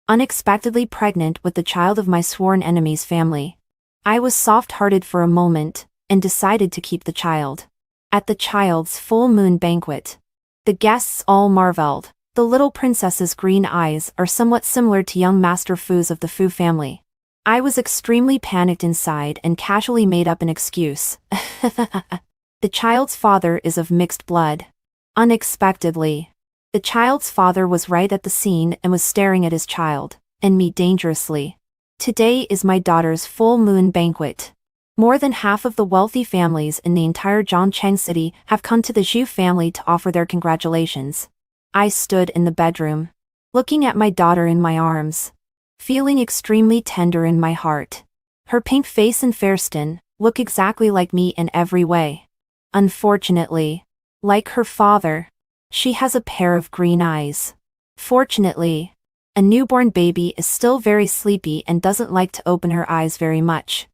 unexpectedly pregnant with the child of my sworn enemy's family. I was soft-hearted for a moment, and decided to keep the child. At the child's full moon banquet, the guests all marveled. The little princess's green eyes are somewhat similar to young Master Fu's of the Fu family. I was extremely panicked inside and casually made up an excuse. The child's father is of mixed blood. Unexpectedly, the child's father was right at the scene and was staring at his child, and me dangerously. Today is my daughter's full moon banquet. More than half of the wealthy families in the entire Zhongcheng city have come to the Zhu family to offer their congratulations. I stood in the bedroom, looking at my daughter in my arms, feeling extremely tender in my heart. Her pink face and fair skin look exactly like me in every way. Unfortunately, like her father, she has a pair of green eyes. Fortunately, a newborn baby is still very sleepy and doesn't like to open her eyes very much.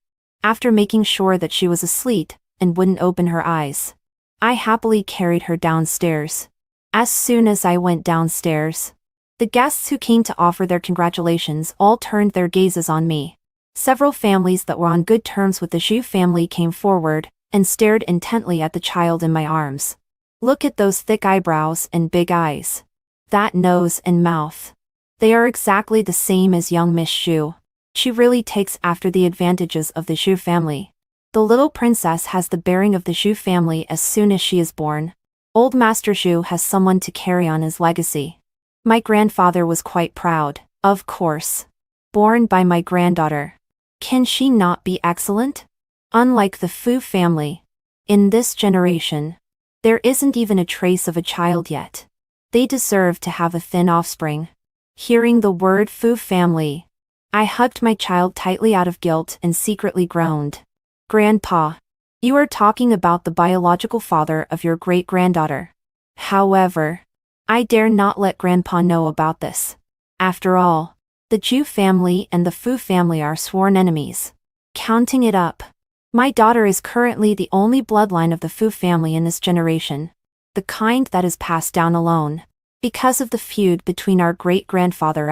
After making sure that she was asleep and wouldn't open her eyes, I happily carried her downstairs. As soon as I went downstairs, the guests who came to offer their congratulations all turned their gazes on me. Several families that were on good terms with the Zhu family came forward and stared intently at the child in my arms. Look at those thick eyebrows and big eyes. That nose and mouth. They are exactly the same as young Miss Zhu. She really takes after the advantages of the Zhu family. The little princess has the bearing of the Zhu family as soon as she is born. Old Master Zhu has someone to carry on his legacy. My grandfather was quite proud, of course. Born by my granddaughter. Can she not be excellent? Unlike the Fu family, in this generation, there isn't even a trace of a child yet. They deserve to have a thin offspring. Hearing the word Fu family, I hugged my child tightly out of guilt and secretly groaned. Grandpa, you are talking about the biological father of your great-granddaughter. However, I dare not let Grandpa know about this. After all, the Zhu family and the Fu family are sworn enemies. Counting it up, my daughter is currently the only bloodline of the Fu family in this generation, the kind that is passed down alone, because of the feud between our great-grandfather.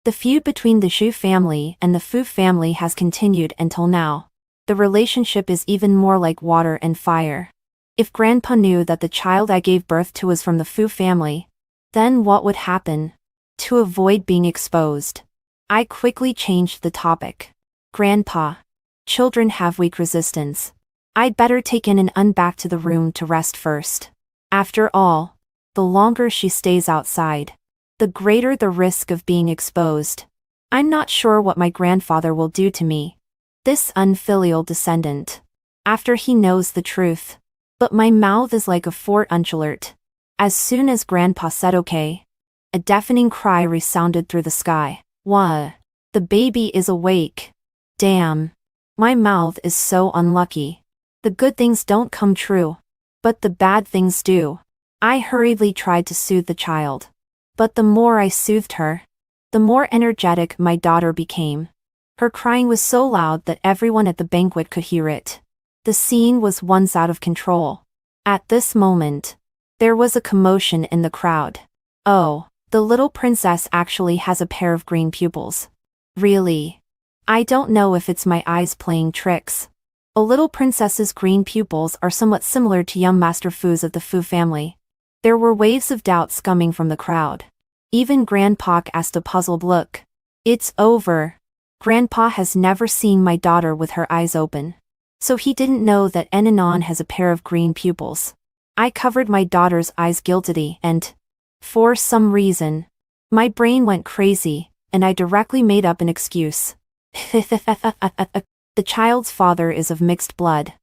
The feud between the Zhu family and the Fu family has continued until now. The relationship is even more like water and fire. If Grandpa knew that the child I gave birth to was from the Fu family, then what would happen? To avoid being exposed, I quickly changed the topic. Grandpa, children have weak resistance. I'd better take in back to the room to rest first. After all, the longer she stays outside, the greater the risk of being exposed. I'm not sure what my grandfather will do to me, this unfilial descendant, after he knows the truth. But my mouth is like a fort alert. As soon as Grandpa said okay, a deafening cry resounded through the sky. Wah! The baby is awake. Damn. My mouth is so unlucky. The good things don't come true, but the bad things do. I hurriedly tried to soothe the child. But the more I soothed her, the more energetic my daughter became. Her crying was so loud that everyone at the banquet could hear it. The scene was once out of control. At this moment, there was a commotion in the crowd. Oh, the little princess actually has a pair of green pupils. Really? I don't know if it's my eyes playing tricks. A little princess's green pupils are somewhat similar to young Master Fu's of the Fu family. There were waves of doubts coming from the crowd. Even Grandpa asked a puzzled look. It's over. Grandpa has never seen my daughter with her eyes open, so he didn't know that Enanon has a pair of green pupils. I covered my daughter's eyes guiltily and, for some reason, my brain went crazy, and I directly made up an excuse. The child's father is of mixed blood.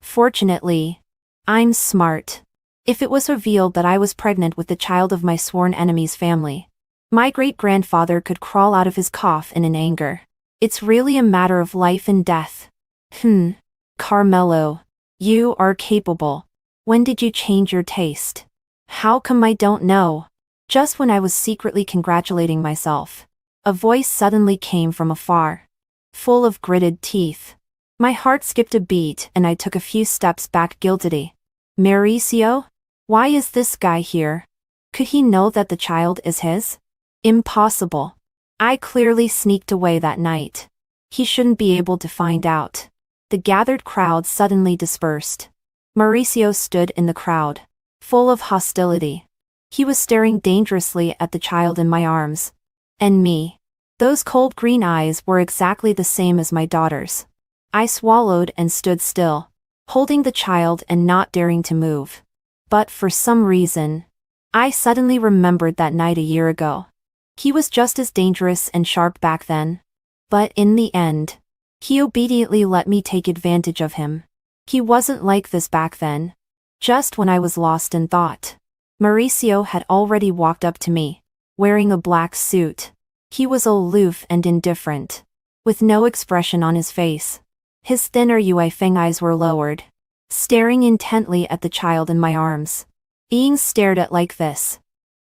Fortunately, I'm smart. If it was revealed that I was pregnant with the child of my sworn enemy's family, my great-grandfather could crawl out of his coffin in anger. It's really a matter of life and death. Carmelo, you are capable. When did you change your taste? How come I don't know? Just when I was secretly congratulating myself, a voice suddenly came from afar, full of gritted teeth. My heart skipped a beat and I took a few steps back guiltily. Mauricio? Why is this guy here? Could he know that the child is his? Impossible. I clearly sneaked away that night. He shouldn't be able to find out. The gathered crowd suddenly dispersed. Mauricio stood in the crowd, full of hostility. He was staring dangerously at the child in my arms. And me. Those cold green eyes were exactly the same as my daughter's. I swallowed and stood still, holding the child and not daring to move. But for some reason, I suddenly remembered that night a year ago. He was just as dangerous and sharp back then. But in the end, he obediently let me take advantage of him. He wasn't like this back then. Just when I was lost in thought, Mauricio had already walked up to me, wearing a black suit. He was aloof and indifferent, with no expression on his face. His thinner Feng eyes were lowered, staring intently at the child in my arms. Being stared at like this,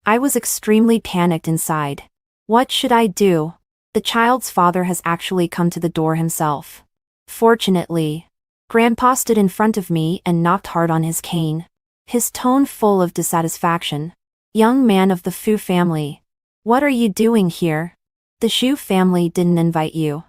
I was extremely panicked inside. What should I do? The child's father has actually come to the door himself. Fortunately, Grandpa stood in front of me and knocked hard on his cane, his tone full of dissatisfaction. Young man of the Fu family, what are you doing here? The Shu family didn't invite you.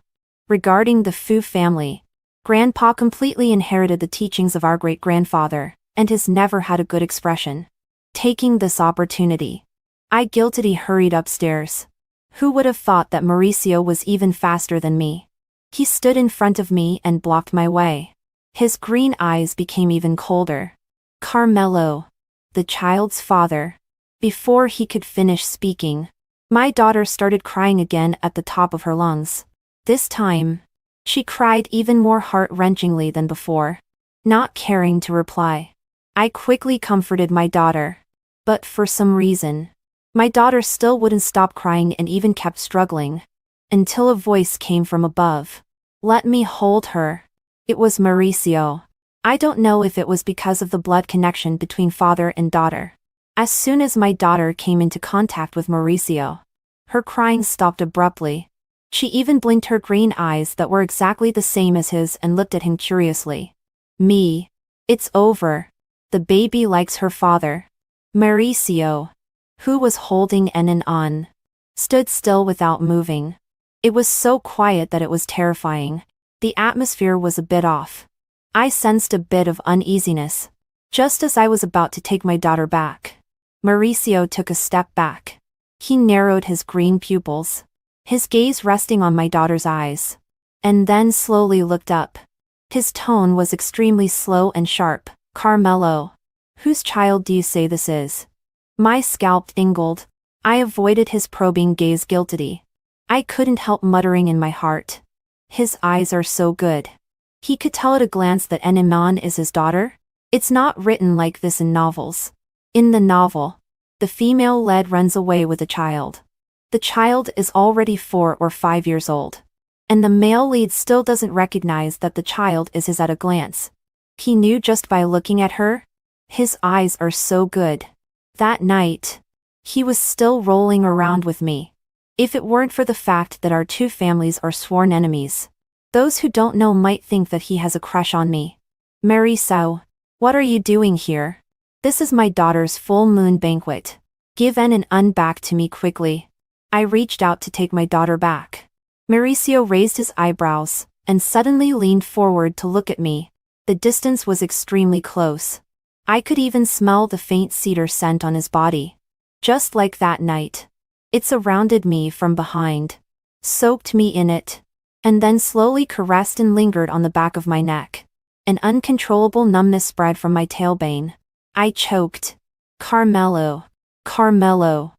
Regarding the Fu family, Grandpa completely inherited the teachings of our great-grandfather, and has never had a good expression. Taking this opportunity, I guiltily hurried upstairs. Who would have thought that Mauricio was even faster than me? He stood in front of me and blocked my way. His green eyes became even colder. Carmelo, the child's father. Before he could finish speaking, my daughter started crying again at the top of her lungs. This time, she cried even more heart-wrenchingly than before. Not caring to reply, I quickly comforted my daughter. But for some reason, my daughter still wouldn't stop crying and even kept struggling. Until a voice came from above. Let me hold her. It was Mauricio. I don't know if it was because of the blood connection between father and daughter. As soon as my daughter came into contact with Mauricio, her crying stopped abruptly. She even blinked her green eyes that were exactly the same as his and looked at him curiously. Me. It's over. The baby likes her father. Mauricio, who was holding Enon, stood still without moving. It was so quiet that it was terrifying. The atmosphere was a bit off. I sensed a bit of uneasiness. Just as I was about to take my daughter back, Mauricio took a step back. He narrowed his green pupils, his gaze resting on my daughter's eyes, and then slowly looked up. His tone was extremely slow and sharp. Carmelo, whose child do you say this is? My scalp tingled. I avoided his probing gaze guiltily. I couldn't help muttering in my heart. His eyes are so good. He could tell at a glance that Enon is his daughter. It's not written like this in novels. In the novel, the female lead runs away with a child. The child is already 4 or 5 years old. And the male lead still doesn't recognize that the child is his at a glance. He knew just by looking at her. His eyes are so good. That night, he was still rolling around with me. If it weren't for the fact that our two families are sworn enemies, those who don't know might think that he has a crush on me. Mauricio, what are you doing here? This is my daughter's full moon banquet. Give Enon back to me quickly. I reached out to take my daughter back. Mauricio raised his eyebrows, and suddenly leaned forward to look at me. The distance was extremely close. I could even smell the faint cedar scent on his body. Just like that night. It surrounded me from behind, soaked me in it, and then slowly caressed and lingered on the back of my neck. An uncontrollable numbness spread from my tailbone. I choked. Carmelo. Carmelo.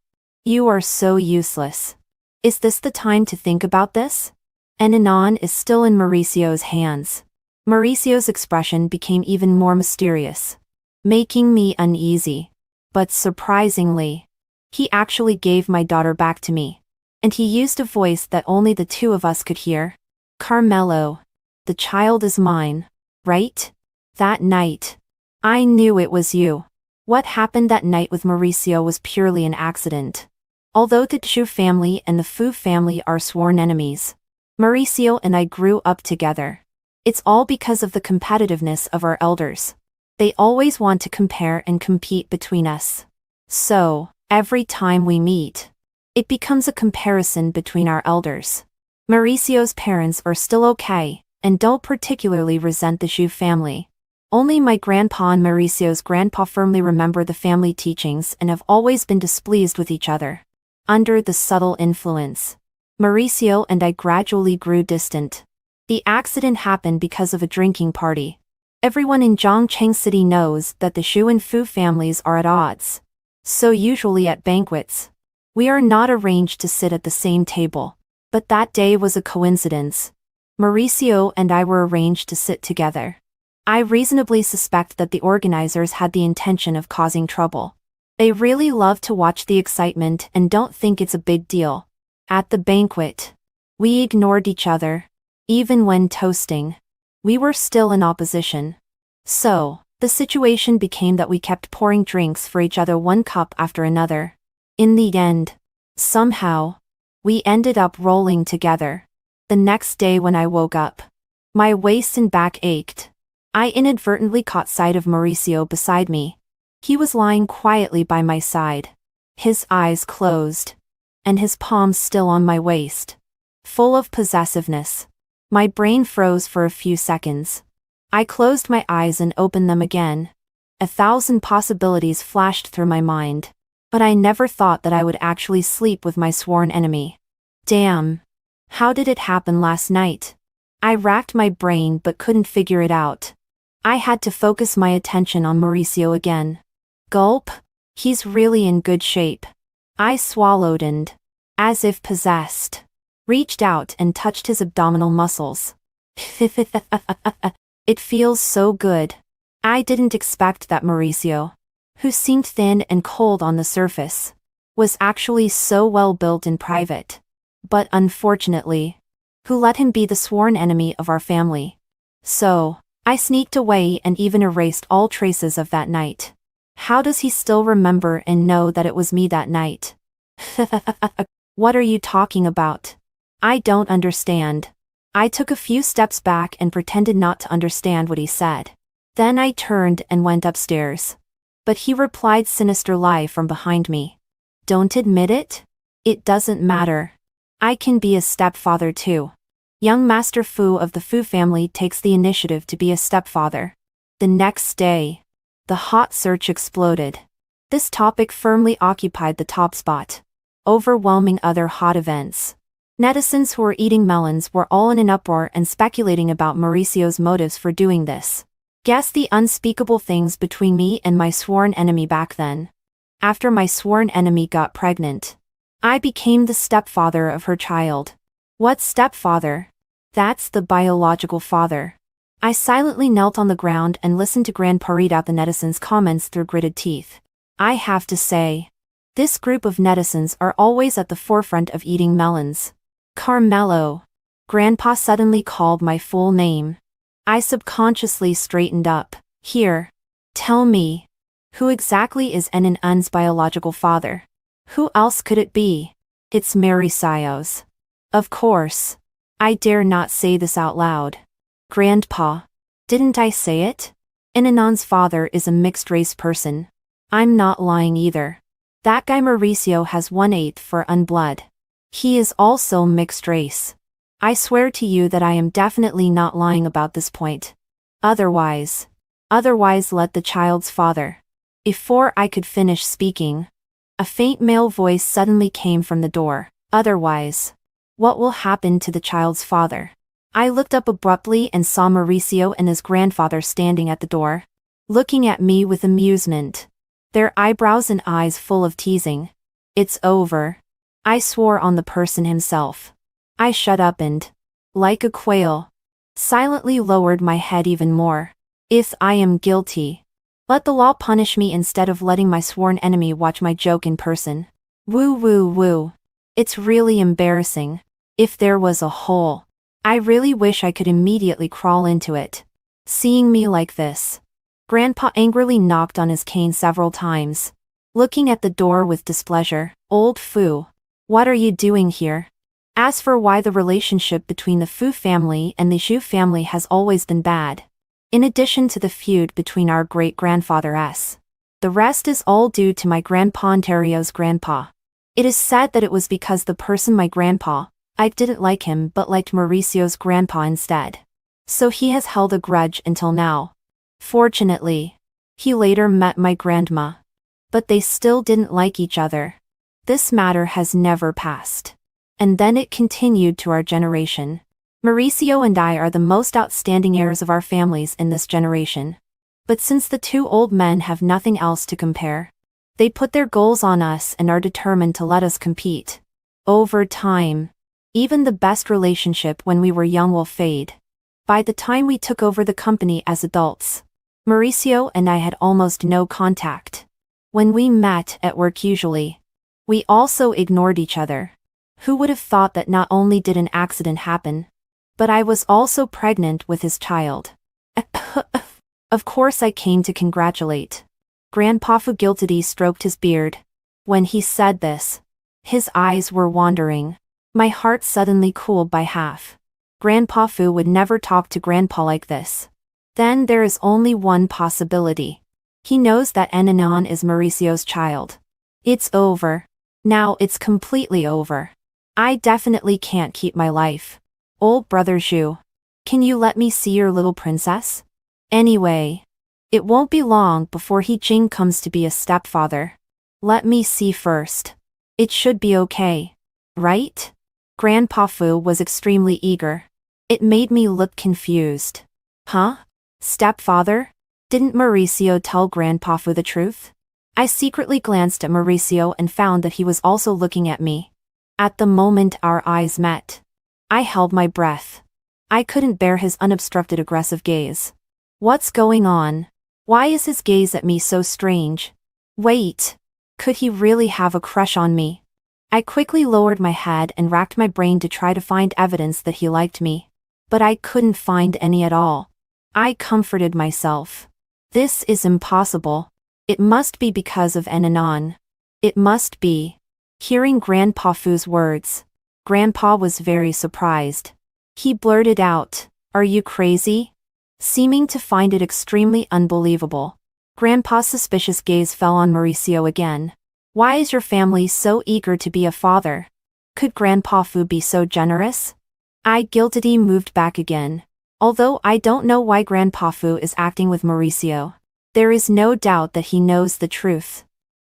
You are so useless. Is this the time to think about this? Enon is still in Mauricio's hands. Mauricio's expression became even more mysterious, making me uneasy. But surprisingly, he actually gave my daughter back to me. And he used a voice that only the two of us could hear. Carmelo. The child is mine, right? That night, I knew it was you. What happened that night with Mauricio was purely an accident. Although the Chu family and the Fu family are sworn enemies, Mauricio and I grew up together. It's all because of the competitiveness of our elders. They always want to compare and compete between us. So, every time we meet, It becomes a comparison between our elders. Mauricio's parents are still okay, and don't particularly resent the Zhu family. Only my grandpa and Mauricio's grandpa firmly remember the family teachings and have always been displeased with each other. Under the subtle influence, Mauricio and I gradually grew distant. The accident happened because of a drinking party. Everyone in Zhongcheng City knows that the Zhu and Fu families are at odds. So usually at banquets, we are not arranged to sit at the same table. But that day was a coincidence. Mauricio and I were arranged to sit together. I reasonably suspect that the organizers had the intention of causing trouble. They really love to watch the excitement and don't think it's a big deal. At the banquet, we ignored each other. Even when toasting, we were still in opposition. So, the situation became that we kept pouring drinks for each other one cup after another. In the end, somehow, we ended up rolling together. The next day when I woke up, my waist and back ached. I inadvertently caught sight of Mauricio beside me. He was lying quietly by my side, his eyes closed, and his palms still on my waist. Full of possessiveness. My brain froze for a few seconds. I closed my eyes and opened them again. 1,000 possibilities flashed through my mind. But I never thought that I would actually sleep with my sworn enemy. Damn. How did it happen last night? I racked my brain but couldn't figure it out. I had to focus my attention on Mauricio again. Gulp. He's really in good shape. I swallowed and, as if possessed, reached out and touched his abdominal muscles. It feels so good. I didn't expect that Mauricio, who seemed thin and cold on the surface, was actually so well built in private. But unfortunately, who let him be the sworn enemy of our family? So, I sneaked away and even erased all traces of that night. How does he still remember and know that it was me that night? What are you talking about? I don't understand. I took a few steps back and pretended not to understand what he said. Then I turned and went upstairs. But he replied sinister lie from behind me. Don't admit it? It doesn't matter. I can be a stepfather too. Young Master Fu of the Fu family takes the initiative to be a stepfather. The next day, the hot search exploded. This topic firmly occupied the top spot, overwhelming other hot events. Netizens who were eating melons were all in an uproar and speculating about Mauricio's motives for doing this. Guess the unspeakable things between me and my sworn enemy back then. After my sworn enemy got pregnant, I became the stepfather of her child. What stepfather? That's the biological father. I silently knelt on the ground and listened to Grandpa read out the netizens' comments through gritted teeth. I have to say, this group of netizens are always at the forefront of eating melons. Carmelo. Grandpa suddenly called my full name. I subconsciously straightened up. Here. Tell me. Who exactly is N.N.'s biological father? Who else could it be? It's Mauricio's. Of course. I dare not say this out loud. Grandpa. Didn't I say it? N.N.'s father is a mixed-race person. I'm not lying either. That guy Mauricio has 1/8 for unblood. He is also mixed race. I swear to you that I am definitely not lying about this point. Otherwise let the child's father. Before I could finish speaking, a faint male voice suddenly came from the door. Otherwise, what will happen to the child's father? I looked up abruptly and saw Mauricio and his grandfather standing at the door, looking at me with amusement, their eyebrows and eyes full of teasing. It's over. I swore on the person himself. I shut up and, like a quail, silently lowered my head even more. If I am guilty, let the law punish me instead of letting my sworn enemy watch my joke in person. Woo woo woo. It's really embarrassing. If there was a hole, I really wish I could immediately crawl into it. Seeing me like this, Grandpa angrily knocked on his cane several times, looking at the door with displeasure. Old Fu, what are you doing here? As for why the relationship between the Fu family and the Zhu family has always been bad, in addition to the feud between our great-grandfather S, the rest is all due to my grandpa Ontario's grandpa. It is said that it was because the person my grandpa, I didn't like him but liked Mauricio's grandpa instead. So he has held a grudge until now. Fortunately, he later met my grandma. But they still didn't like each other. This matter has never passed. And then it continued to our generation. Mauricio and I are the most outstanding heirs of our families in this generation. But since the two old men have nothing else to compare, they put their goals on us and are determined to let us compete. Over time, even the best relationship when we were young will fade. By the time we took over the company as adults, Mauricio and I had almost no contact. When we met at work usually, we also ignored each other. Who would have thought that not only did an accident happen, but I was also pregnant with his child? Of course I came to congratulate. Grandpa Fu guiltily stroked his beard. When he said this, his eyes were wandering. My heart suddenly cooled by half. Grandpa Fu would never talk to Grandpa like this. Then there is only one possibility. He knows that Enanon is Mauricio's child. It's over. Now it's completely over. I definitely can't keep my life. Old brother Zhu, can you let me see your little princess? Anyway, it won't be long before He Jing comes to be a stepfather. Let me see first. It should be okay, right? Grandpa Fu was extremely eager. It made me look confused. Huh? Stepfather? Didn't Mauricio tell Grandpa Fu the truth? I secretly glanced at Mauricio and found that he was also looking at me. At the moment our eyes met, I held my breath. I couldn't bear his unobstructed aggressive gaze. What's going on? Why is his gaze at me so strange? Wait, could he really have a crush on me? I quickly lowered my head and racked my brain to try to find evidence that he liked me. But I couldn't find any at all. I comforted myself. This is impossible. It must be because of Enanon. It must be. Hearing Grandpa Fu's words, Grandpa was very surprised. He blurted out, "Are you crazy?" Seeming to find it extremely unbelievable. Grandpa's suspicious gaze fell on Mauricio again. Why is your family so eager to be a father? Could Grandpa Fu be so generous? I guiltily moved back again. Although I don't know why Grandpa Fu is acting with Mauricio, there is no doubt that he knows the truth.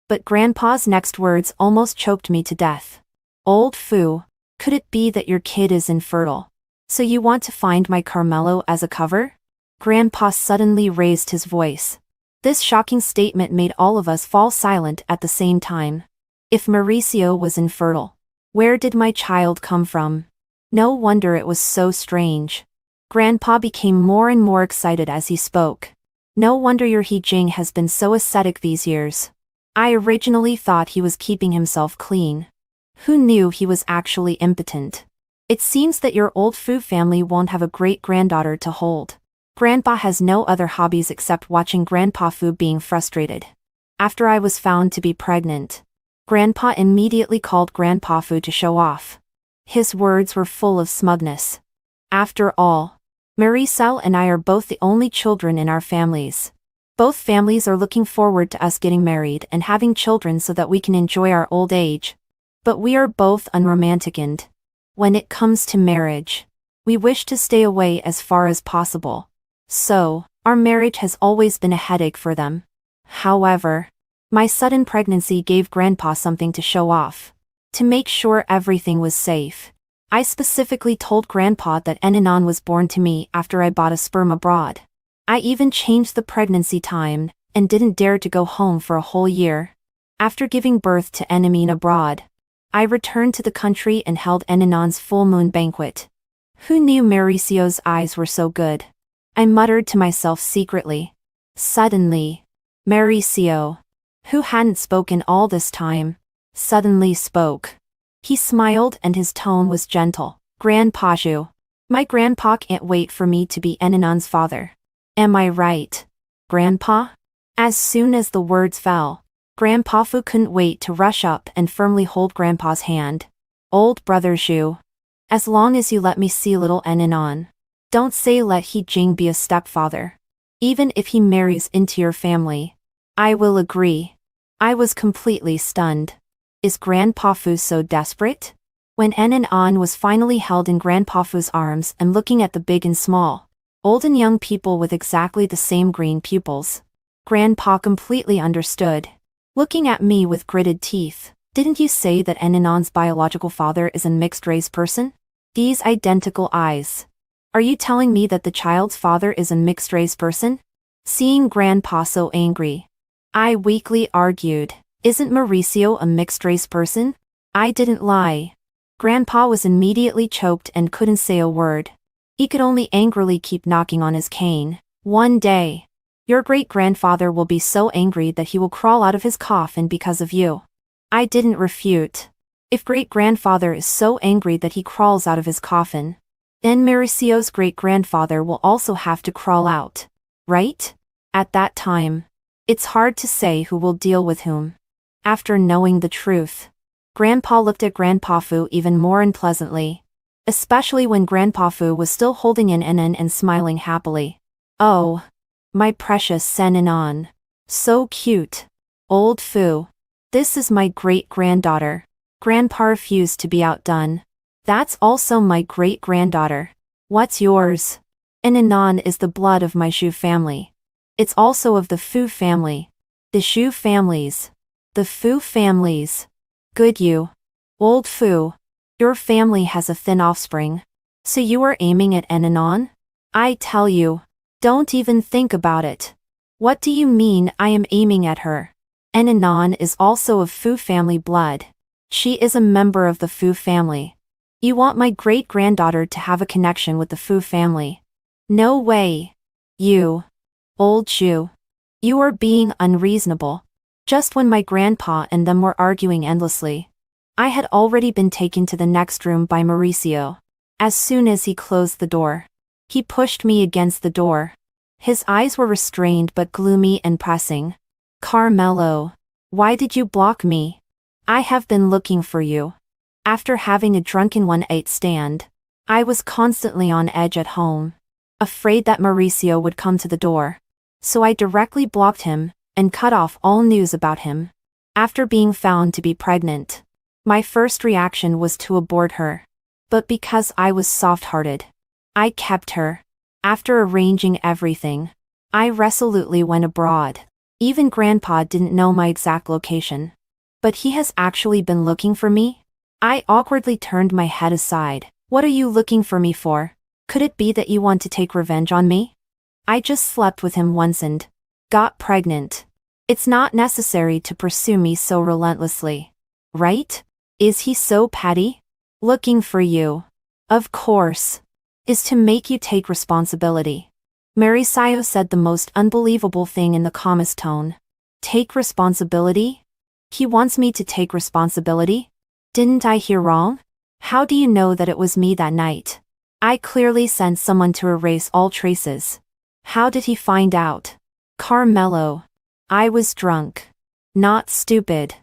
But Grandpa's next words almost choked me to death. Old Fu, could it be that your kid is infertile? So you want to find my Carmelo as a cover? Grandpa suddenly raised his voice. This shocking statement made all of us fall silent at the same time. If Mauricio was infertile, where did my child come from? No wonder it was so strange. Grandpa became more and more excited as he spoke. No wonder your He Jing has been so ascetic these years. I originally thought he was keeping himself clean. Who knew he was actually impotent? It seems that your old Fu family won't have a great-granddaughter to hold. Grandpa has no other hobbies except watching Grandpa Fu being frustrated. After I was found to be pregnant, Grandpa immediately called Grandpa Fu to show off. His words were full of smugness. After all, Maricel and I are both the only children in our families. Both families are looking forward to us getting married and having children so that we can enjoy our old age. But we are both unromantic and, when it comes to marriage, we wish to stay away as far as possible. So, our marriage has always been a headache for them. However, my sudden pregnancy gave Grandpa something to show off. To make sure everything was safe, I specifically told Grandpa that Enanon was born to me after I bought a sperm abroad. I even changed the pregnancy time, and didn't dare to go home for a whole year. After giving birth to Enamin abroad, I returned to the country and held Enanon's full moon banquet. Who knew Mauricio's eyes were so good? I muttered to myself secretly. Suddenly, Mauricio, who hadn't spoken all this time, suddenly spoke. He smiled and his tone was gentle. Grandpa Zhu, my grandpa can't wait for me to be Enanon's father. Am I right, Grandpa? As soon as the words fell, Grandpa Fu couldn't wait to rush up and firmly hold Grandpa's hand. Old brother Zhu, as long as you let me see little Enanon, don't say let He Jing be a stepfather. Even if he marries into your family, I will agree. I was completely stunned. Is Grandpa Fu so desperate? When En and An was finally held in Grandpa Fu's arms and looking at the big and small, old and young people with exactly the same green pupils, Grandpa completely understood. Looking at me with gritted teeth, didn't you say that En and An's biological father is a mixed-race person? These identical eyes. Are you telling me that the child's father is a mixed-race person? Seeing Grandpa so angry, I weakly argued, isn't Mauricio a mixed-race person? I didn't lie. Grandpa was immediately choked and couldn't say a word. He could only angrily keep knocking on his cane. One day, your great-grandfather will be so angry that he will crawl out of his coffin because of you. I didn't refute. If great-grandfather is so angry that he crawls out of his coffin, then Mauricio's great-grandfather will also have to crawl out, right? At that time, it's hard to say who will deal with whom. After knowing the truth, Grandpa looked at Grandpa Fu even more unpleasantly, especially when Grandpa Fu was still holding in Enen and smiling happily. Oh, my precious Sen and An. So cute. Old Fu. This is my great-granddaughter. Grandpa refused to be outdone. That's also my great-granddaughter. What's yours? En and An is the blood of my Shu family. It's also of the Fu family. The Shu families. The Fu families. Good you. Old Fu. Your family has a thin offspring. So you are aiming at En and An? I tell you, don't even think about it. What do you mean I am aiming at her? En and An is also of Fu family blood. She is a member of the Fu family. You want my great-granddaughter to have a connection with the Fu family? No way. You. Old Shu. You are being unreasonable. Just when my grandpa and them were arguing endlessly, I had already been taken to the next room by Mauricio. As soon as he closed the door, he pushed me against the door. His eyes were restrained but gloomy and pressing. Carmelo, why did you block me? I have been looking for you. After having a drunken one-night stand, I was constantly on edge at home, afraid that Mauricio would come to the door. So I directly blocked him and cut off all news about him. After being found to be pregnant, my first reaction was to abort her. But because I was soft-hearted, I kept her. After arranging everything, I resolutely went abroad. Even Grandpa didn't know my exact location. But he has actually been looking for me? I awkwardly turned my head aside. What are you looking for me for? Could it be that you want to take revenge on me? I just slept with him once and got pregnant. It's not necessary to pursue me so relentlessly. Right? Is he so petty? Looking for you, of course, is to make you take responsibility. Mauricio said the most unbelievable thing in the calmest tone. Take responsibility? He wants me to take responsibility? Didn't I hear wrong? How do you know that it was me that night? I clearly sent someone to erase all traces. How did he find out? Carmelo. I was drunk. Not stupid.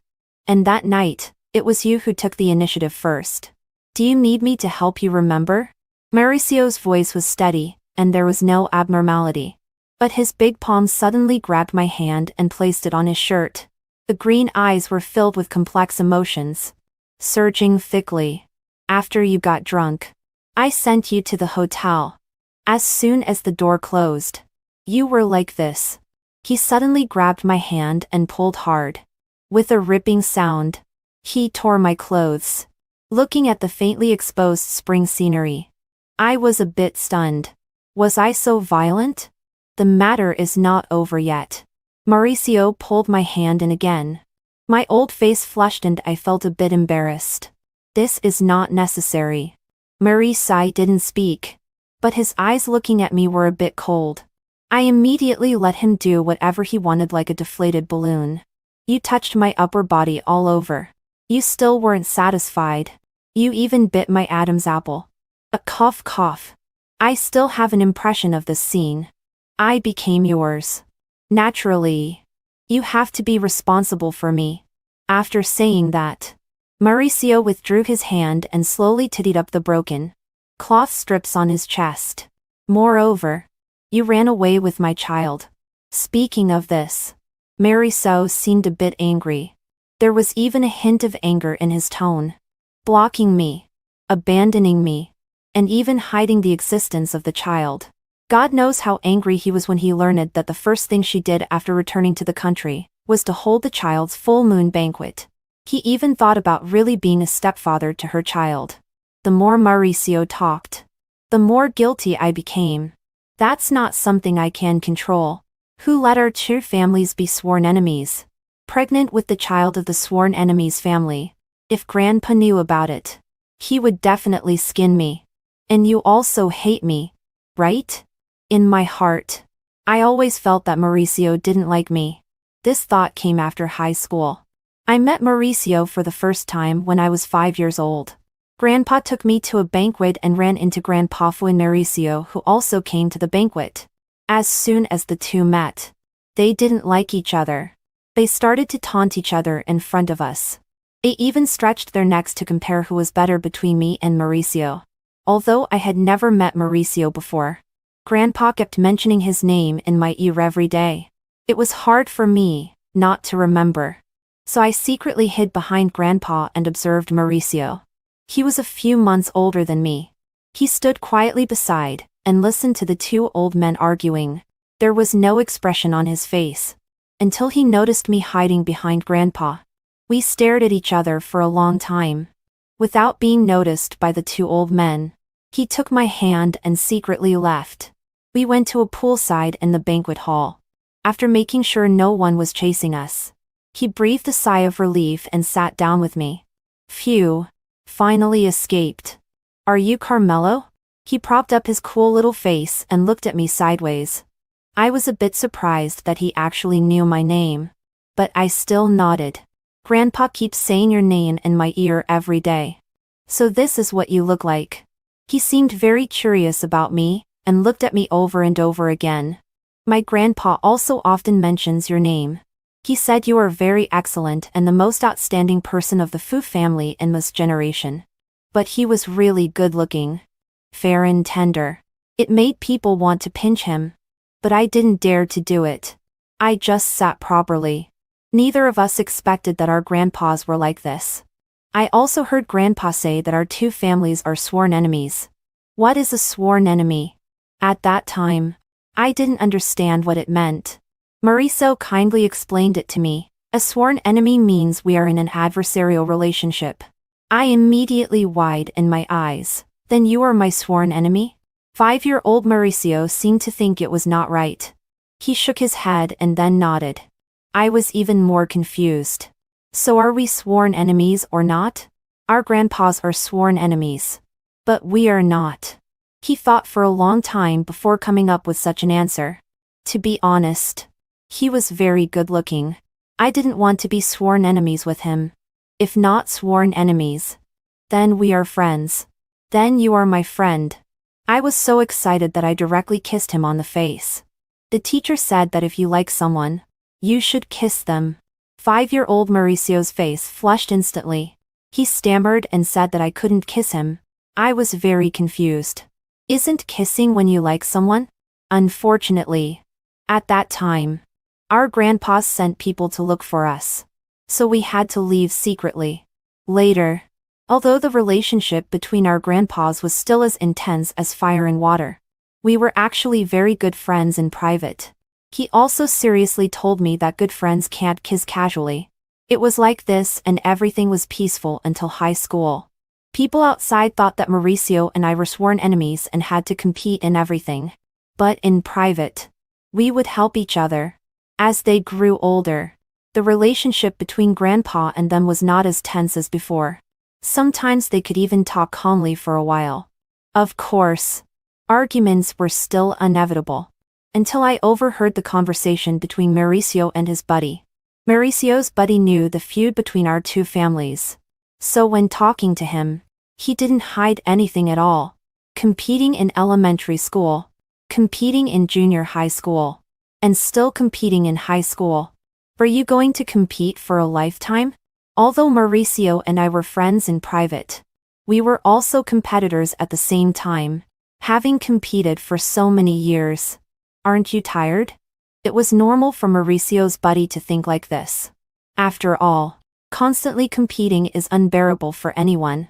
And that night, it was you who took the initiative first. Do you need me to help you remember? Mauricio's voice was steady, and there was no abnormality. But his big palm suddenly grabbed my hand and placed it on his shirt. The green eyes were filled with complex emotions, surging thickly. After you got drunk, I sent you to the hotel. As soon as the door closed, you were like this. He suddenly grabbed my hand and pulled hard. With a ripping sound, he tore my clothes. Looking at the faintly exposed spring scenery, I was a bit stunned. Was I so violent? The matter is not over yet. Mauricio pulled my hand in again. My old face flushed and I felt a bit embarrassed. This is not necessary. Mauricio didn't speak, but his eyes looking at me were a bit cold. I immediately let him do whatever he wanted like a deflated balloon. You touched my upper body all over. You still weren't satisfied. You even bit my Adam's apple. A cough cough. I still have an impression of this scene. I became yours. Naturally. You have to be responsible for me. After saying that, Mauricio withdrew his hand and slowly tittied up the broken cloth strips on his chest. Moreover, you ran away with my child. Speaking of this, Mauricio seemed a bit angry. There was even a hint of anger in his tone. Blocking me, abandoning me, and even hiding the existence of the child. God knows how angry he was when he learned that the first thing she did after returning to the country was to hold the child's full moon banquet. He even thought about really being a stepfather to her child. The more Mauricio talked, the more guilty I became. That's not something I can control. Who let our two families be sworn enemies? Pregnant with the child of the sworn enemy's family. If Grandpa knew about it, he would definitely skin me. And you also hate me, right? In my heart, I always felt that Mauricio didn't like me. This thought came after high school. I met Mauricio for the first time when I was 5 years old. Grandpa took me to a banquet and ran into Grandpa Fu and Mauricio, who also came to the banquet. As soon as the two met, they didn't like each other. They started to taunt each other in front of us. They even stretched their necks to compare who was better between me and Mauricio. Although I had never met Mauricio before, Grandpa kept mentioning his name in my ear every day. It was hard for me not to remember. So I secretly hid behind Grandpa and observed Mauricio. He was a few months older than me. He stood quietly beside and listened to the two old men arguing. There was no expression on his face until he noticed me hiding behind Grandpa. We stared at each other for a long time. Without being noticed by the two old men, he took my hand and secretly left. We went to a poolside in the banquet hall. After making sure no one was chasing us, he breathed a sigh of relief and sat down with me. Phew, finally escaped. Are you Carmelo? He propped up his cool little face and looked at me sideways. I was a bit surprised that he actually knew my name, but I still nodded. Grandpa keeps saying your name in my ear every day. So this is what you look like. He seemed very curious about me and looked at me over and over again. My grandpa also often mentions your name. He said you are very excellent and the most outstanding person of the Fu family in this generation. But he was really good looking. Fair and tender. It made people want to pinch him. But I didn't dare to do it. I just sat properly. Neither of us expected that our grandpas were like this. I also heard Grandpa say that our two families are sworn enemies. What is a sworn enemy? At that time, I didn't understand what it meant. Mauricio kindly explained it to me. A sworn enemy means we are in an adversarial relationship. I immediately widened my eyes. Then you are my sworn enemy? 5-year-old Mauricio seemed to think it was not right. He shook his head and then nodded. I was even more confused. So are we sworn enemies or not? Our grandpas are sworn enemies. But we are not. He thought for a long time before coming up with such an answer. To be honest, he was very good looking. I didn't want to be sworn enemies with him. If not sworn enemies, then we are friends. Then you are my friend. I was so excited that I directly kissed him on the face. The teacher said that if you like someone, you should kiss them. 5-year-old Mauricio's face flushed instantly. He stammered and said that I couldn't kiss him. I was very confused. Isn't kissing when you like someone? Unfortunately, at that time, our grandpas sent people to look for us. So we had to leave secretly. Later, although the relationship between our grandpas was still as intense as fire and water, we were actually very good friends in private. He also seriously told me that good friends can't kiss casually. It was like this and everything was peaceful until high school. People outside thought that Mauricio and I were sworn enemies and had to compete in everything. But in private, we would help each other. As they grew older, the relationship between Grandpa and them was not as tense as before. Sometimes they could even talk calmly for a while. Of course, arguments were still inevitable. Until I overheard the conversation between Mauricio and his buddy. Mauricio's buddy knew the feud between our two families. So when talking to him, he didn't hide anything at all. Competing in elementary school, competing in junior high school, and still competing in high school. Were you going to compete for a lifetime? Although Mauricio and I were friends in private, we were also competitors at the same time, having competed for so many years. Aren't you tired? It was normal for Mauricio's buddy to think like this. After all, Constantly competing is unbearable for anyone.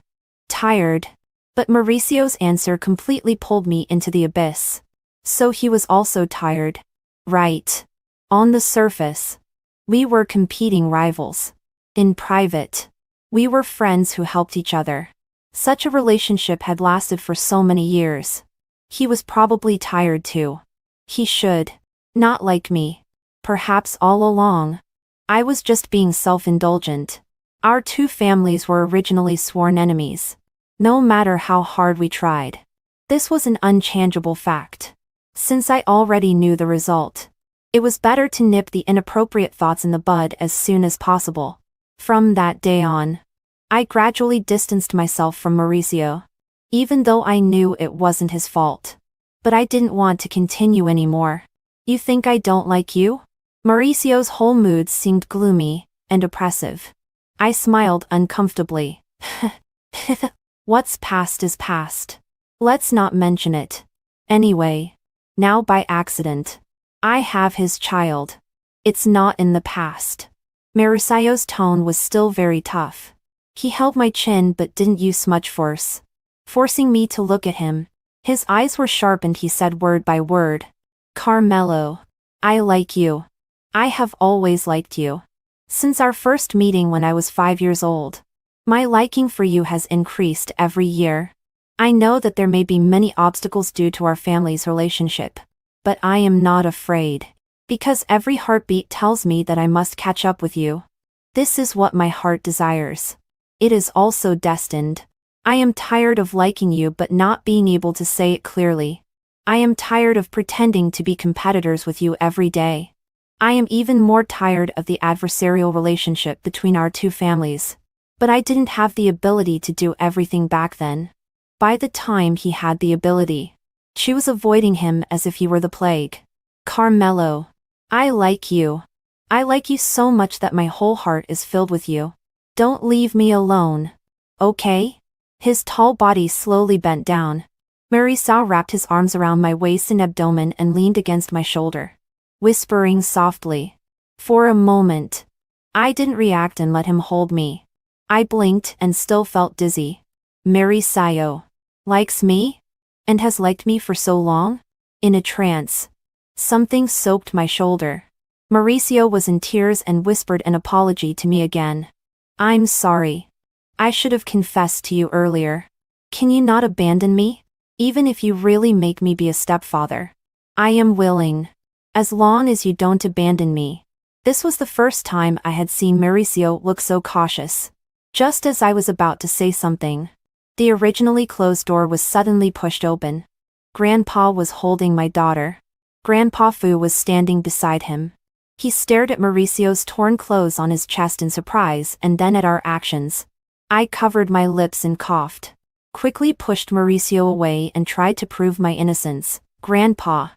Tired. But Mauricio's answer completely pulled me into the abyss. So he was also tired. Right. On the surface, we were competing rivals. In private, we were friends who helped each other. Such a relationship had lasted for so many years. He was probably tired too. He should. Not like me. Perhaps all along. I was just being self-indulgent. Our two families were originally sworn enemies. No matter how hard we tried. This was an unchangeable fact. Since I already knew the result, it was better to nip the inappropriate thoughts in the bud as soon as possible. From that day on, I gradually distanced myself from Mauricio. Even though I knew it wasn't his fault. But I didn't want to continue anymore. You think I don't like you? Mauricio's whole mood seemed gloomy and oppressive. I smiled uncomfortably. What's past is past. Let's not mention it. Anyway, now by accident, I have his child. It's not in the past. Mauricio's tone was still very tough. He held my chin but didn't use much force, forcing me to look at him. His eyes were sharp and he said word by word. Carmelo, I like you. I have always liked you. Since our first meeting when I was 5 years old. My liking for you has increased every year. I know that there may be many obstacles due to our family's relationship. But I am not afraid. Because every heartbeat tells me that I must catch up with you. This is what my heart desires. It is also destined. I am tired of liking you but not being able to say it clearly. I am tired of pretending to be competitors with you every day. I am even more tired of the adversarial relationship between our two families. But I didn't have the ability to do everything back then. By the time he had the ability, she was avoiding him as if he were the plague. Carmelo, I like you. I like you so much that my whole heart is filled with you. Don't leave me alone. Okay? His tall body slowly bent down. Mauricio wrapped his arms around my waist and abdomen and leaned against my shoulder, whispering softly. For a moment, I didn't react and let him hold me. I blinked and still felt dizzy. Mauricio likes me? And has liked me for so long? In a trance. Something soaked my shoulder. Mauricio was in tears and whispered an apology to me again. I'm sorry. I should have confessed to you earlier. Can you not abandon me? Even if you really make me be a stepfather. I am willing. As long as you don't abandon me. This was the first time I had seen Mauricio look so cautious. Just as I was about to say something, the originally closed door was suddenly pushed open. Grandpa was holding my daughter. Grandpa Fu was standing beside him. He stared at Mauricio's torn clothes on his chest in surprise and then at our actions. I covered my lips and coughed. Quickly pushed Mauricio away and tried to prove my innocence. Grandpa,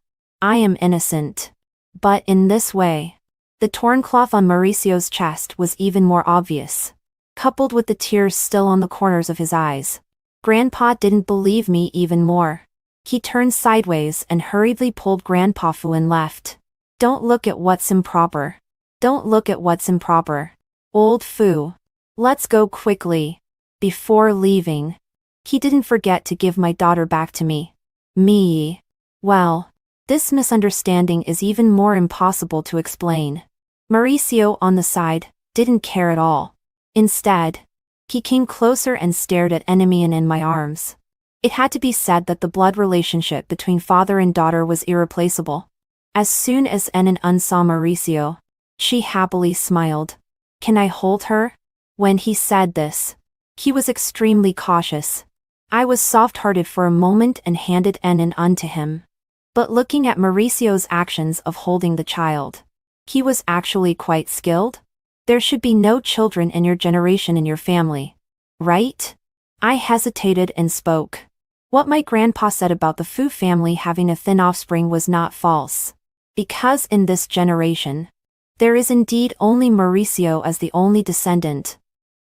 I am innocent. But in this way, the torn cloth on Mauricio's chest was even more obvious, coupled with the tears still on the corners of his eyes. Grandpa didn't believe me even more. He turned sideways and hurriedly pulled Grandpa Fu and left. Don't look at what's improper. Don't look at what's improper. Old Fu. Let's go quickly. Before leaving, he didn't forget to give my daughter back to me. Me. Well, this misunderstanding is even more impossible to explain. Mauricio, on the side, didn't care at all. Instead, he came closer and stared at Enemy and in my arms. It had to be said that the blood relationship between father and daughter was irreplaceable. As soon as Enin saw Mauricio, she happily smiled. Can I hold her? When he said this, he was extremely cautious. I was soft-hearted for a moment and handed Enin to him. But looking at Mauricio's actions of holding the child, he was actually quite skilled. There should be no children in your generation in your family, right? I hesitated and spoke. What my grandpa said about the Fu family having a thin offspring was not false. Because in this generation, there is indeed only Mauricio as the only descendant.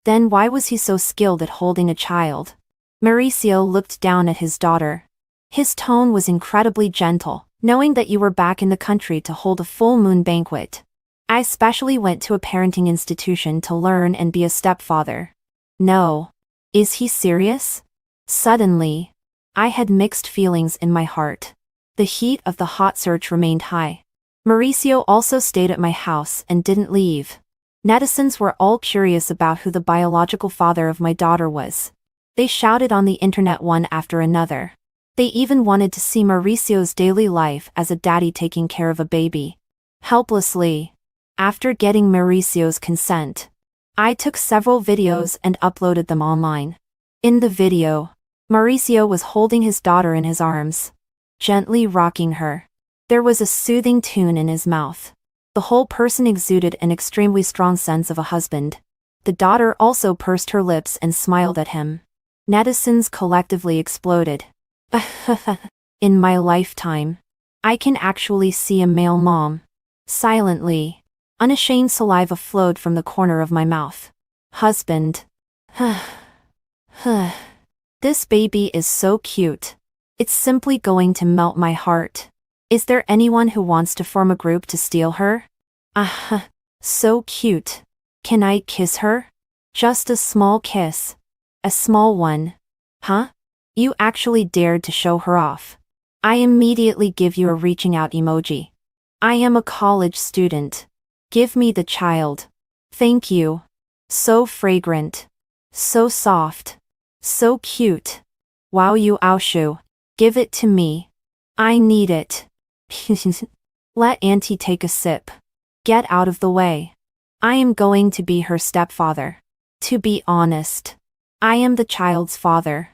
Then why was he so skilled at holding a child? Mauricio looked down at his daughter. His tone was incredibly gentle. Knowing that you were back in the country to hold a full moon banquet, I specially went to a parenting institution to learn and be a stepfather. No. Is he serious? Suddenly, I had mixed feelings in my heart. The heat of the hot search remained high. Mauricio also stayed at my house and didn't leave. Netizens were all curious about who the biological father of my daughter was. They shouted on the internet one after another. They even wanted to see Mauricio's daily life as a daddy taking care of a baby. Helplessly, after getting Mauricio's consent, I took several videos and uploaded them online. In the video, Mauricio was holding his daughter in his arms, gently rocking her. There was a soothing tune in his mouth. The whole person exuded an extremely strong sense of a husband. The daughter also pursed her lips and smiled at him. Netizens collectively exploded. In my lifetime, I can actually see a male mom. Silently, unashamed saliva flowed from the corner of my mouth. Husband. This baby is so cute. It's simply going to melt my heart. Is there anyone who wants to form a group to steal her? So cute. Can I kiss her? Just a small kiss. A small one. Huh? You actually dared to show her off. I immediately give you a reaching out emoji. I am a college student. Give me the child. Thank you. So fragrant. So soft. So cute. Wow, you Aoshu. Give it to me. I need it. Let Auntie take a sip. Get out of the way. I am going to be her stepfather. To be honest, I am the child's father.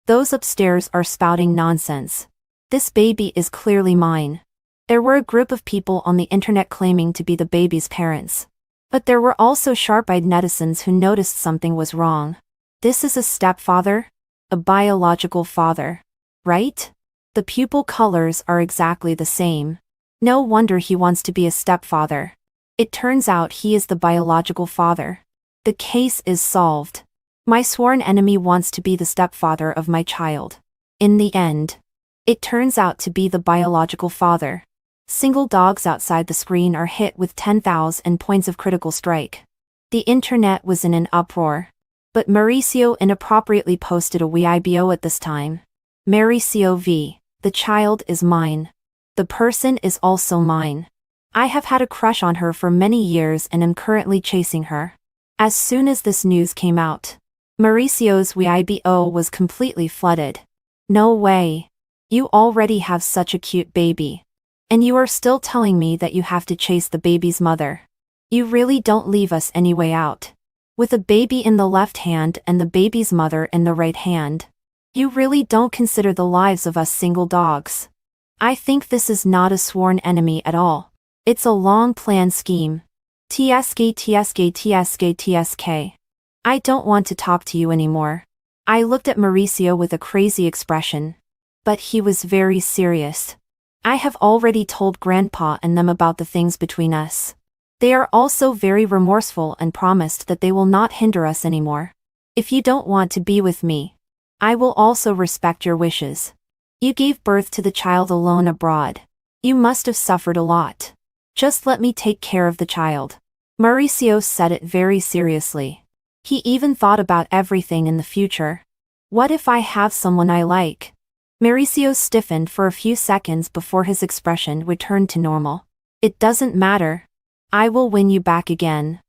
Those upstairs are spouting nonsense. This baby is clearly mine. There were a group of people on the internet claiming to be the baby's parents. But there were also sharp-eyed netizens who noticed something was wrong. This is a stepfather? A biological father. Right? The pupil colors are exactly the same. No wonder he wants to be a stepfather. It turns out he is the biological father. The case is solved. My sworn enemy wants to be the stepfather of my child. In the end, it turns out to be the biological father. Single dogs outside the screen are hit with 10,000 points of critical strike. The internet was in an uproar. But Mauricio inappropriately posted a Weibo at this time. Mauricio v. The child is mine. The person is also mine. I have had a crush on her for many years and am currently chasing her. As soon as this news came out, Mauricio's Weibo was completely flooded. No way. You already have such a cute baby. And you are still telling me that you have to chase the baby's mother. You really don't leave us any way out. With a baby in the left hand and the baby's mother in the right hand. You really don't consider the lives of us single dogs. I think this is not a sworn enemy at all. It's a long-planned scheme. TSK. I don't want to talk to you anymore. I looked at Mauricio with a crazy expression. But he was very serious. I have already told Grandpa and them about the things between us. They are also very remorseful and promised that they will not hinder us anymore. If you don't want to be with me, I will also respect your wishes. You gave birth to the child alone abroad. You must have suffered a lot. Just let me take care of the child. Mauricio said it very seriously. He even thought about everything in the future. What if I have someone I like? Mauricio stiffened for a few seconds before his expression returned to normal. It doesn't matter. I will win you back again.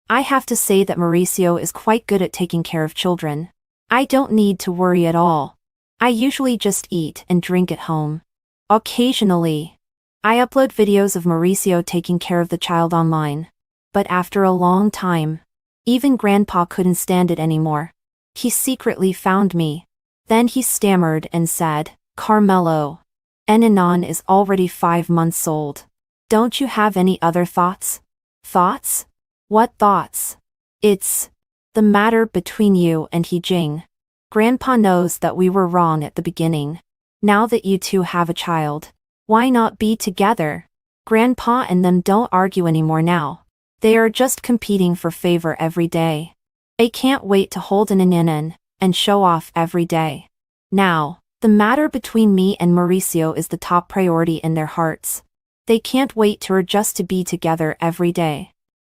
I have to say that Mauricio is quite good at taking care of children. I don't need to worry at all. I usually just eat and drink at home. Occasionally, I upload videos of Mauricio taking care of the child online. But after a long time, even Grandpa couldn't stand it anymore. He secretly found me. Then he stammered and said, Carmelo, Enanon is already 5 months old. Don't you have any other thoughts? Thoughts? What thoughts? It's the matter between you and Hijing. Grandpa knows that we were wrong at the beginning. Now that you two have a child, why not be together? Grandpa and them don't argue anymore now. They are just competing for favor every day. They can't wait to hold an ananan and show off every day. Now, the matter between me and Mauricio is the top priority in their hearts. They can't wait to just to be together every day.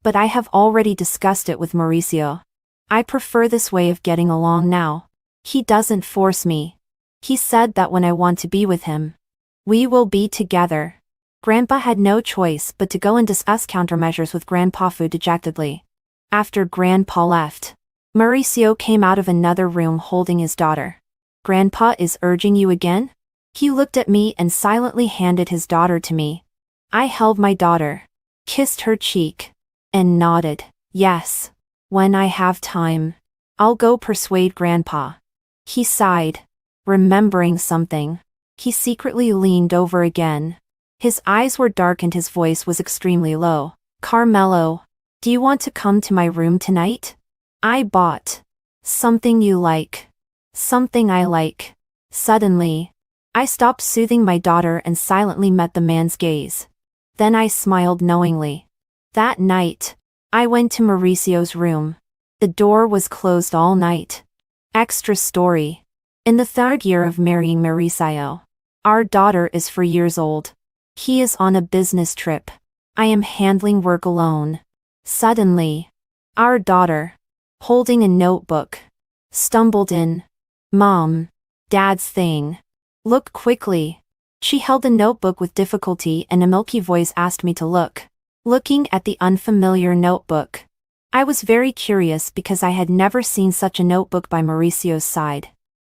But I have already discussed it with Mauricio. I prefer this way of getting along now. He doesn't force me. He said that when I want to be with him, we will be together. Grandpa had no choice but to go and discuss countermeasures with Grandpa Fu dejectedly. After Grandpa left, Mauricio came out of another room holding his daughter. Grandpa is urging you again? He looked at me and silently handed his daughter to me. I held my daughter, kissed her cheek, and nodded. Yes. When I have time, I'll go persuade Grandpa. He sighed, remembering something. He secretly leaned over again. His eyes were dark and his voice was extremely low. Carmelo, do you want to come to my room tonight? I bought something you like. Something I like. Suddenly, I stopped soothing my daughter and silently met the man's gaze. Then I smiled knowingly. That night, I went to Mauricio's room. The door was closed all night. Extra story. In the 3rd year of marrying Mauricio, our daughter is 4 years old. He is on a business trip. I am handling work alone. Suddenly, our daughter, holding a notebook, stumbled in. Mom, Dad's thing. Look quickly. She held the notebook with difficulty and a milky voice asked me to look. Looking at the unfamiliar notebook, I was very curious because I had never seen such a notebook by Mauricio's side.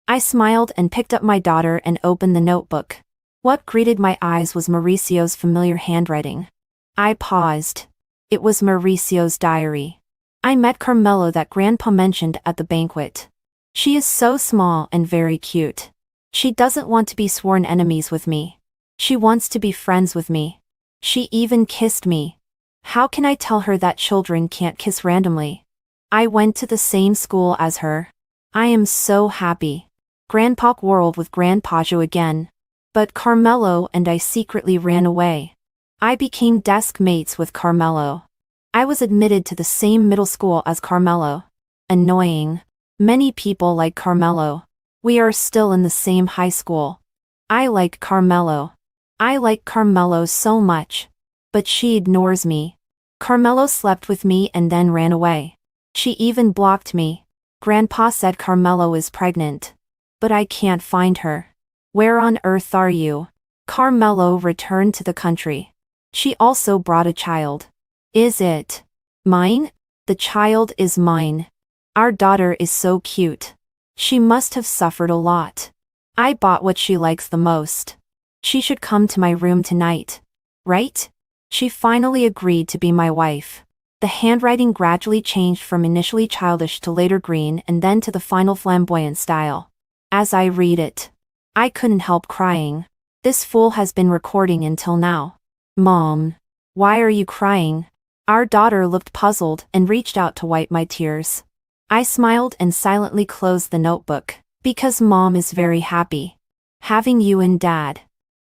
I smiled and picked up my daughter and opened the notebook. What greeted my eyes was Mauricio's familiar handwriting. I paused. It was Mauricio's diary. I met Carmelo that Grandpa mentioned at the banquet. She is so small and very cute. She doesn't want to be sworn enemies with me. She wants to be friends with me. She even kissed me. How can I tell her that children can't kiss randomly? I went to the same school as her. I am so happy. Grandpa quarreled with Grandpa Zhou again. But Carmelo and I secretly ran away. I became desk mates with Carmelo. I was admitted to the same middle school as Carmelo. Annoying. Many people like Carmelo. We are still in the same high school. I like Carmelo. I like Carmelo so much. But she ignores me. Carmelo slept with me and then ran away. She even blocked me. Grandpa said Carmelo is pregnant. But I can't find her. Where on earth are you? Carmelo returned to the country. She also brought a child. Is it mine? The child is mine. Our daughter is so cute. She must have suffered a lot. I bought what she likes the most. She should come to my room tonight. Right? She finally agreed to be my wife. The handwriting gradually changed from initially childish to later green and then to the final flamboyant style. As I read it, I couldn't help crying. This fool has been recording until now. Mom, why are you crying? Our daughter looked puzzled and reached out to wipe my tears. I smiled and silently closed the notebook. Because Mom is very happy. Having you and Dad.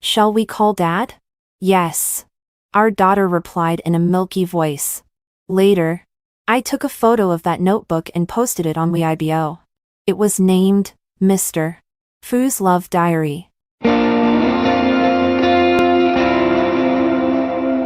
Shall we call Dad? Yes. Our daughter replied in a milky voice. Later, I took a photo of that notebook and posted it on Weibo. It was named, Mr. Fu's Love Diary.